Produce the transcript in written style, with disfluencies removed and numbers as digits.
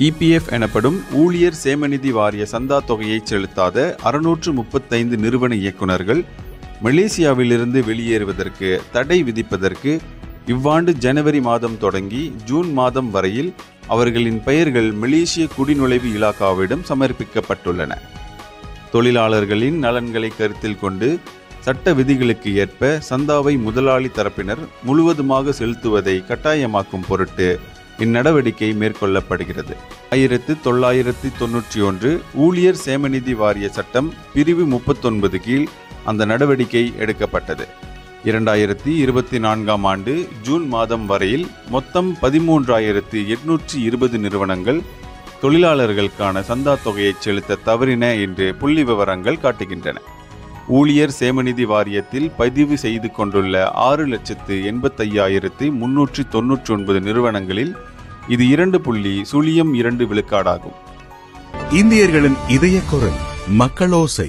EPF எனப்படும் ஊழியர் சேமநிதி வாரிய சந்தா தொகையை செலுத்தாத 635 நிறுவன இயக்குநர்கள் மலேசியாவிலிருந்து வெளியேறுவதற்கு தடை விதிப்பதற்கு இவ்வாண்டு ஜனவரி மாதம் தொடங்கி ஜூன் மாதம் வரையில் அவர்களின் பெயர்கள் மலேசிய குடிநுழைவு இலாகாவிடம் சமர்ப்பிக்கப்பட்டுள்ளன. தொழிலாளர்களின் நலன்களை கருத்தில் கொண்டு சட்ட விதிகளுக்கு ஏற்ப சந்தாவை முதலாளி தரப்பினர் முழுவதுமாக செலுத்துவதை கட்டாயமாக்கும் பொருட்டு இந்நடவடிக்கை மேற்கொள்ளப்படுகிறது. 1991 ஊழியர் சேமநிதி வாரிய சட்டம் பிரிவு 39 கீழ் அந்த நடவடிக்கை எடுக்கப்பட்டது. 2024 ஆண்டு ஜூன் மாதம் வரையில் மொத்தம் 13,820 நிறுவனங்கள் தொழிலாளர்களுக்கான சந்தா தொகையை செலுத்த தவறின என்று புள்ளி விவரங்கள் காட்டுகின்றன. ஊழியர் சேமநிதி வாரியத்தில் பதிவு செய்து கொண்டுள்ள 6,85,399 நிறுவனங்களில் இது 2.02 விழுக்காடாகும். இந்தியர்களின் இதய குரல் மக்களோசை.